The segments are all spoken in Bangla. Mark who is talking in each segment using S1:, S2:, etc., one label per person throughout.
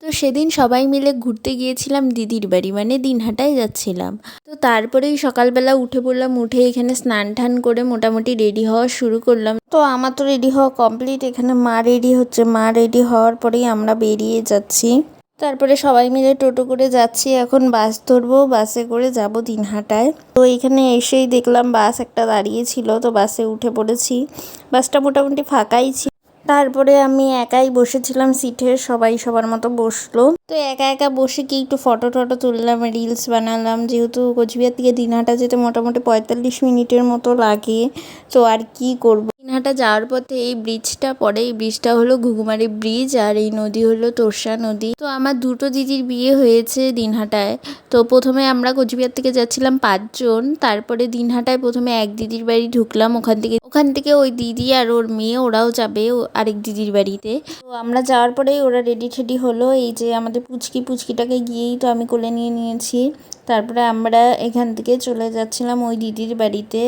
S1: তো সেদিন সবাই মিলে ঘুরতে গিয়েছিলাম দিদির বাড়ি, মানে দিনহাটায় যাচ্ছিলাম। তো তারপরেই সকালবেলা উঠে পড়লাম, উঠে এখানে স্নান টান করে মোটামুটি রেডি হওয়া শুরু করলাম। তো আমার তো রেডি হওয়া কমপ্লিট, এখানে মা রেডি হচ্ছে, মা রেডি হওয়ার পরেই আমরা বেরিয়ে যাচ্ছি। তারপরে সবাই মিলে টোটো করে যাচ্ছি, এখন বাস ধরবো, বাসে করে যাব দিনহাটায়। তো এখানে এসেই দেখলাম বাস একটা দাঁড়িয়ে ছিল, তো বাসে উঠে পড়েছি। বাসটা মোটামুটি ফাঁকাই ছিল। তারপরে আমি একাই বসেছিলাম সিটে, সবাই সবার মতো বসলো। তো একা একা বসে কি একটু ফটো টটো তুললাম, রিলস বানালাম। যেহেতু কোচবিহার থেকে দিনহাটা যেতে মোটামুটি 45 মিনিটের মতো লাগে, তো আর কি করব। দিনহাটা যাওয়ার পথে এই ব্রিজটা পড়ে, এই ব্রিজটা হলো ঘুঘুমারি ব্রিজ, আর এই নদী হলো তোরসা নদী। তো আমার দুটো দিদির বিয়ে হয়েছে দিনহাটায়। তো প্রথমে আমরা কোচবিহার থেকে যাচ্ছিলাম 5 জন, তারপরে দিনহাটায় প্রথমে এক দিদির বাড়ি ঢুকলাম, ওখান থেকে ওই দিদি আর ওর মেয়ে ওরাও যাবে আরেক দিদির বাড়িতে। তো আমরা যাওয়ার পরেই ওরা রেডি ঠেডি হলো, এই যে আমাদের পুচকিটাকে গিয়েই তো আমি কোলে নিয়ে নিয়েছি। তারপরে আমরা এখান থেকে চলে যাচ্ছিলাম ওই দিদির বাড়িতে।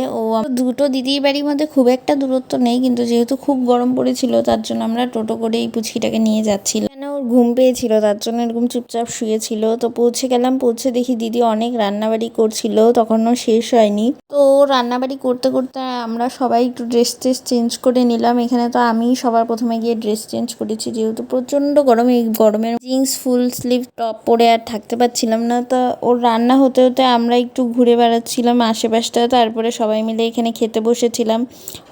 S1: দুটো দিদির বাড়ির মধ্যে খুব একটা দূরত্ব নেই, কিন্তু যেহেতু খুব গরম পড়েছিল তার জন্য আমরা টোটো করে এই পুচকিটাকে নিয়ে যাচ্ছিলাম। মানে ওর ঘুম পেয়েছিল, তার জন্য এরকম চুপচাপ শুয়েছিল। তো পৌঁছে গেলাম, পৌঁছে দেখি দিদি অনেক রান্নাবাড়ি করছিল, তখনও শেষ হয়নি। তো রান্নাবাড়ি করতে করতে আমরা সবাই একটু ড্রেস চেঞ্জ করে নিলাম। এখানে তো আমি সবার প্রথমে গিয়ে ড্রেস চেঞ্জ করেছি, যেহেতু প্রচণ্ড গরম, এই গরমের জিন্স ফুল স্লিভ টপ পরে আর থাকতে পারছিলাম না। তা ওর রান্না হতে হতে আমরা একটু ঘুরে বেড়াচ্ছিলাম আশেপাশটা, তারপরে সবাই মিলে এখানে খেতে বসেছিলাম।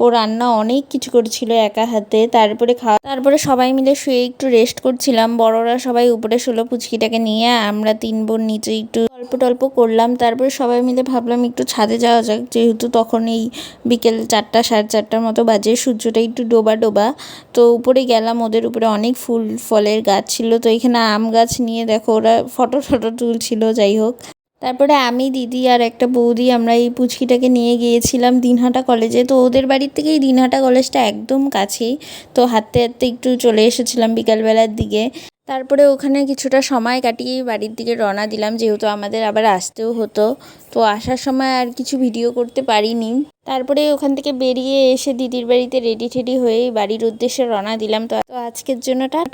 S1: ও রান্না অনেক কিছু করছিল একা হাতে। তারপরে সবাই মিলে শুয়ে একটু রেস্ট করছিলাম, বড়রা সবাই উপরে শুলো পুচকিটাকে নিয়ে, আমরা 3 বোন নিচে একটু গল্প করলাম। তারপরে সবাই মিলে ভাবলাম একটু ছাদে যাওয়া যাক, যেহেতু তখন এই বিকেল 4টা 4:30 মতো বাজে, সূর্যটা একটু ডোবা। তো উপরে গেলাম, ওদের উপরে অনেক ফুল ফলের গাছ ছিল। তো এখানে আম গাছ নিয়ে দেখো ওরা ফটো তুলছিল। যাই হোক, তারপরে আমি, দিদি আর একটা বৌদি আমরা এই পুচকিটাকে নিয়ে গিয়েছিলাম দিনহাটা কলেজে। তো ওদের বাড়ির থেকে এই দিনহাটা কলেজটা একদম কাছেই। তো হাঁটতে একটু চলে এসেছিলাম বিকালবেলার দিকে। তারপরে ওখানে কিছুটা সময় কাটিয়ে বাড়ির দিকে রওনা দিলাম, যেহেতু আমাদের আবার আসতেও হতো। তো আসার সময় আর কিছু ভিডিও করতে পারিনি। তারপরে ওখান থেকে বেরিয়ে এসে দিদির বাড়িতে রেডি ঠেডি হয়ে বাড়ির উদ্দেশ্যে রওনা দিলাম। তো আজকের জন্য টাটা।